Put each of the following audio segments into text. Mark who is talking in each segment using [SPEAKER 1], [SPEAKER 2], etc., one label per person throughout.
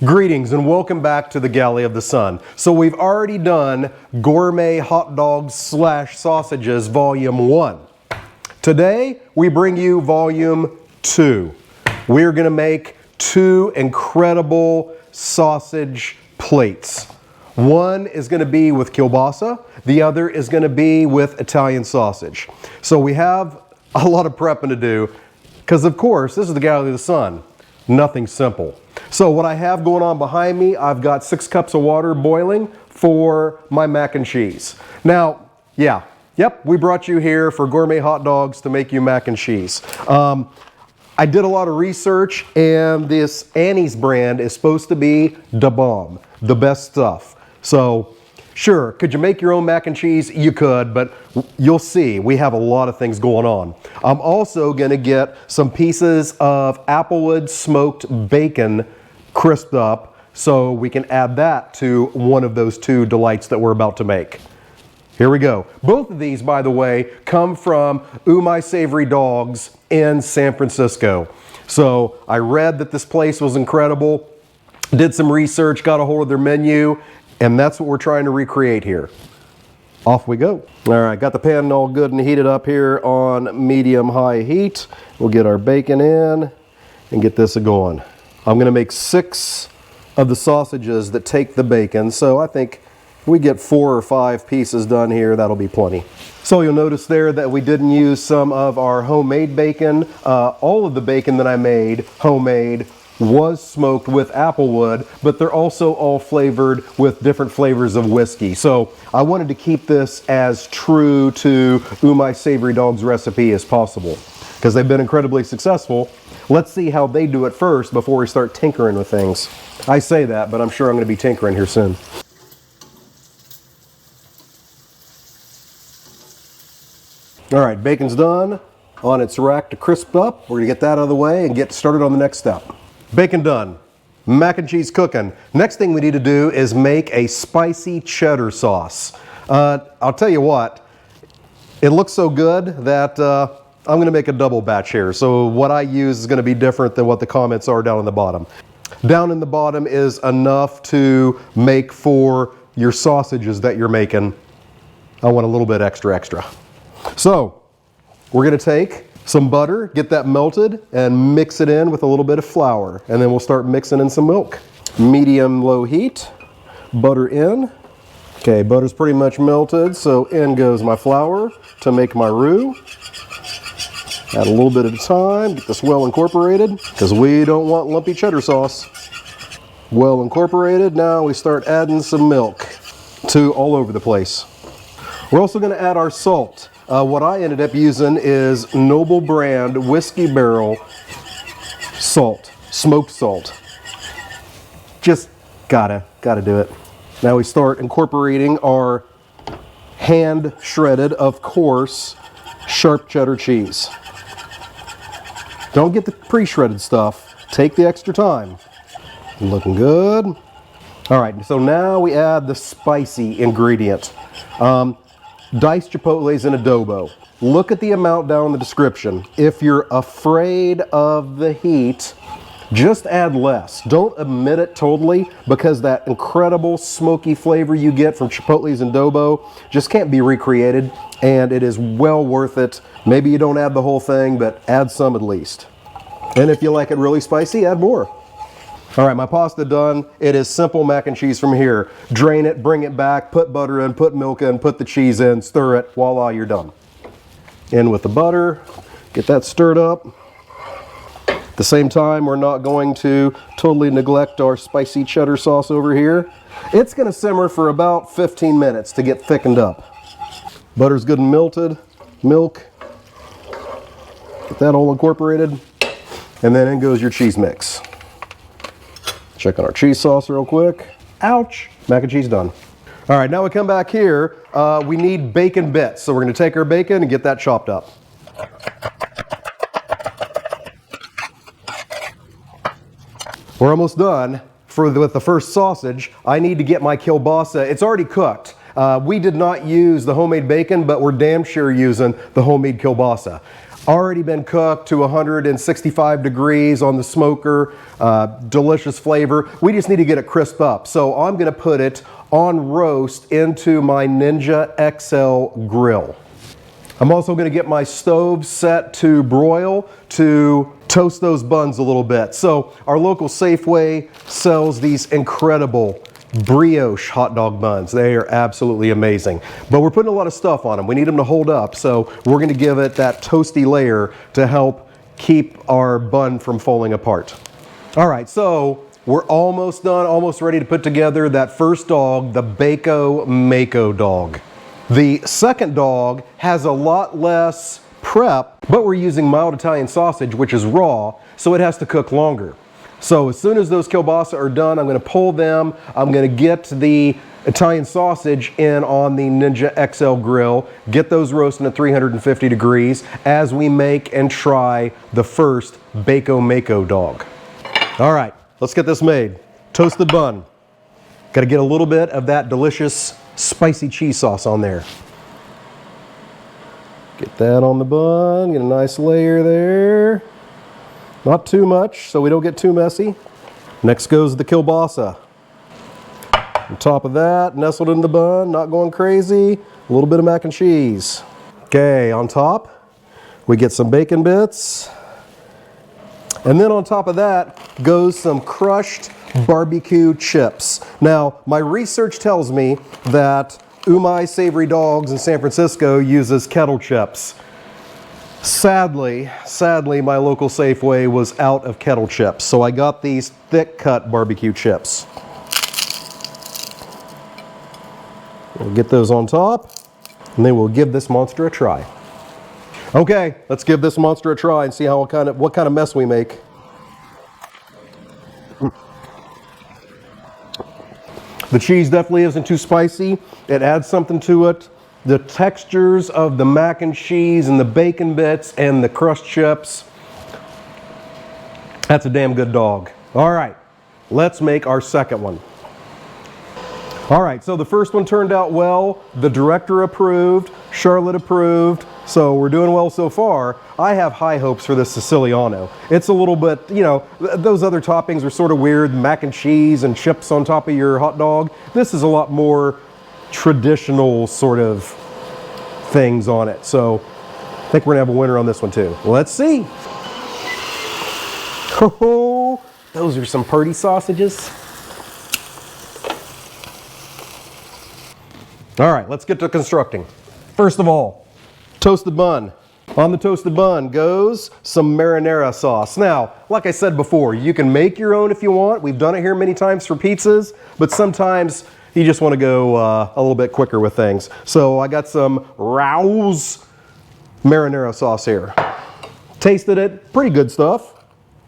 [SPEAKER 1] Greetings and welcome back to the Galley of the Sun. So we've already done Gourmet Hot Dogs / Sausages Volume 1. Today we bring you Volume 2. We're going to make two incredible sausage plates. One is going to be with kielbasa, the other is going to be with Italian sausage. So we have a lot of prepping to do because of course this is the Galley of the Sun. Nothing simple. So what I have going on behind me, I've got 6 cups of water boiling for my mac and cheese. Now, we brought you here for Gourmet Hot Dogs to make you mac and cheese. I did a lot of research and this Annie's brand is supposed to be the bomb, the best stuff. So sure, could you make your own mac and cheese? You could, but you'll see, we have a lot of things going on. I'm also gonna get some pieces of Applewood smoked bacon crisped up so we can add that to one of those two delights that we're about to make. Here we go. Both of these, by the way, come from Umai Savory Dogs in San Francisco. So I read that this place was incredible, did some research, got a hold of their menu, and that's what we're trying to recreate here. Off we go. All right, got the pan all good and heated up here on medium-high heat. We'll get our bacon in and get this going. I'm gonna make 6 of the sausages that take the bacon, so I think if we get 4 or 5 pieces done here, that'll be plenty. So you'll notice there that we didn't use some of our homemade bacon. All of the bacon that I made homemade was smoked with Applewood, but they're also all flavored with different flavors of whiskey. So I wanted to keep this as true to Umai Savory Dogs recipe as possible because they've been incredibly successful. Let's see how they do it first before we start tinkering with things. I say that, but I'm sure I'm going to be tinkering here soon. All right, bacon's done on its rack to crisp up. We're going to get that out of the way and get started on the next step. Bacon done, mac and cheese cooking. Next thing we need to do is make a spicy cheddar sauce. I'll tell you what, it looks so good that I'm going to make a double batch here. So what I use is going to be different than what the comments are down in the bottom. Down in the bottom is enough to make for your sausages that you're making. I want a little bit extra. So we're going to take some butter, get that melted, and mix it in with a little bit of flour. And then we'll start mixing in some milk. Medium-low heat, butter in. Okay, butter's pretty much melted, so in goes my flour to make my roux. Add a little bit at a time, get this well incorporated, because we don't want lumpy cheddar sauce. Well incorporated, now we start adding some milk to all over the place. We're also going to add our salt. What I ended up using is Noble brand whiskey barrel salt, smoked salt. Just gotta do it. Now we start incorporating our hand shredded, of course, sharp cheddar cheese. Don't get the pre-shredded stuff. Take the extra time. Looking good. All right, so now we add the spicy ingredient. Diced chipotles in adobo. Look at the amount down in the description. If you're afraid of the heat, just add less. Don't omit it totally because that incredible smoky flavor you get from chipotles and adobo just can't be recreated, and it is well worth it. Maybe you don't add the whole thing, but add some at least. And if you like it really spicy, add more. All right, my pasta done. It is simple mac and cheese from here. Drain it, bring it back, put butter in, put milk in, put the cheese in, stir it, voila, you're done. In with the butter, get that stirred up. At the same time, we're not going to totally neglect our spicy cheddar sauce over here. It's gonna simmer for about 15 minutes to get thickened up. Butter's good and melted, milk, get that all incorporated, and then in goes your cheese mix. Check on our cheese sauce real quick. Ouch! Mac and cheese done. All right, now we come back here. We need bacon bits. So we're gonna take our bacon and get that chopped up. We're almost done with the first sausage. I need to get my kielbasa. It's already cooked. We did not use the homemade bacon, but we're damn sure using the homemade kielbasa. Already been cooked to 165 degrees on the smoker, delicious flavor. We just need to get it crisp up. So I'm gonna put it on roast into my Ninja XL grill. I'm also gonna get my stove set to broil to toast those buns a little bit. So our local Safeway sells these incredible brioche hot dog buns. They are absolutely amazing. But we're putting a lot of stuff on them. We need them to hold up. So we're gonna give it that toasty layer to help keep our bun from falling apart. All right, so we're almost done, almost ready to put together that first dog, the Baco Maco dog. The second dog has a lot less prep, but we're using mild Italian sausage, which is raw, so it has to cook longer. So as soon as those kielbasa are done, I'm gonna pull them. I'm gonna get the Italian sausage in on the Ninja XL grill, get those roasting at 350 degrees as we make and try the first Baco Maco dog. All right, let's get this made. Toasted bun. Gotta get a little bit of that delicious spicy cheese sauce on there. Get that on the bun, get a nice layer there. Not too much, so we don't get too messy. Next goes the kielbasa. On top of that, nestled in the bun, not going crazy, a little bit of mac and cheese. Okay, on top, we get some bacon bits. And then on top of that goes some crushed BBQ chips. Now, my research tells me that Umai Savory Dogs in San Francisco uses kettle chips. Sadly, my local Safeway was out of kettle chips, so I got these thick cut BBQ chips. We'll get those on top, and then we'll give this monster a try. Okay, let's give this monster a try and see how what kind of mess we make. The cheese definitely isn't too spicy. It adds something to it. The textures of the mac and cheese and the bacon bits and the crushed chips. That's a damn good dog. All right, let's make our second one. All right, so the first one turned out well. The director approved, Charlotte approved, so we're doing well so far. I have high hopes for this Siciliano. It's a little bit, you know, those other toppings are sort of weird, mac and cheese and chips on top of your hot dog. This is a lot more traditional sort of things on it. So I think we're gonna have a winner on this one too. Let's see. Oh, those are some pretty sausages. All right, let's get to constructing. First of all, toasted bun. On the toasted bun goes some marinara sauce. Now, like I said before, you can make your own if you want. We've done it here many times for pizzas, but sometimes you just want to go a little bit quicker with things. So I got some Rouse marinara sauce here. Tasted it, pretty good stuff.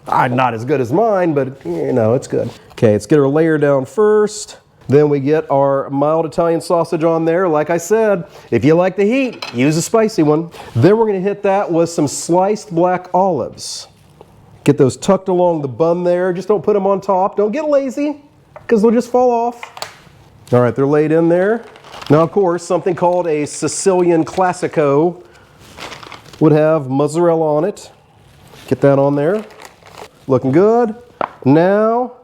[SPEAKER 1] Not as good as mine, but you know, it's good. Okay, let's get our layer down first. Then we get our mild Italian sausage on there. Like I said, if you like the heat, use a spicy one. Then we're gonna hit that with some sliced black olives. Get those tucked along the bun there. Just don't put them on top. Don't get lazy, because they'll just fall off. All right, they're laid in there. Now, of course, something called a Sicilian Classico would have mozzarella on it. Get that on there. Looking good. Now,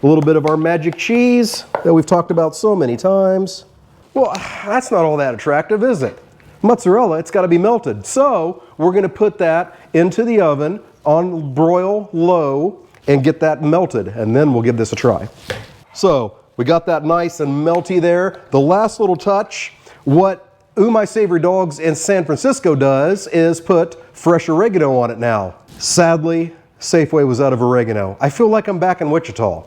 [SPEAKER 1] a little bit of our magic cheese that we've talked about so many times. Well, that's not all that attractive, is it? Mozzarella, it's got to be melted. So we're going to put that into the oven on broil low and get that melted, and then we'll give this a try. So we got that nice and melty there. The last little touch, what Umai Savory Dogs in San Francisco does is put fresh oregano on it now. Sadly, Safeway was out of oregano. I feel like I'm back in Wichita.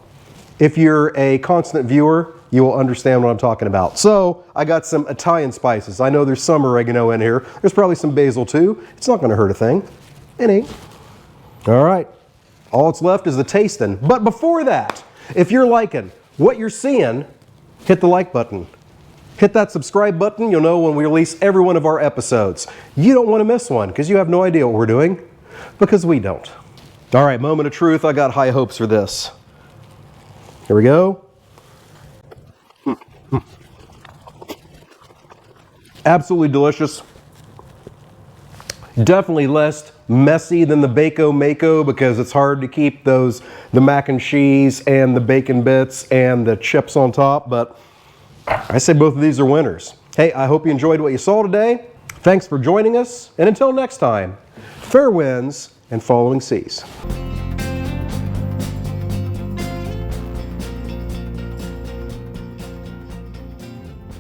[SPEAKER 1] If you're a constant viewer, you will understand what I'm talking about. So I got some Italian spices. I know there's some oregano in here. There's probably some basil too. It's not gonna hurt a thing. It ain't. All right, all that's left is the tasting. But before that, if you're liking what you're seeing, hit the like button. Hit that subscribe button. You'll know when we release every one of our episodes. You don't want to miss one because you have no idea what we're doing, because we don't. All right, moment of truth. I got high hopes for this. Here we go. Absolutely delicious. Definitely less messy than the Baco Maco because it's hard to keep the mac and cheese and the bacon bits and the chips on top, but I say both of these are winners. Hey, I hope you enjoyed what you saw today. Thanks for joining us, and until next time, fair winds and following seas.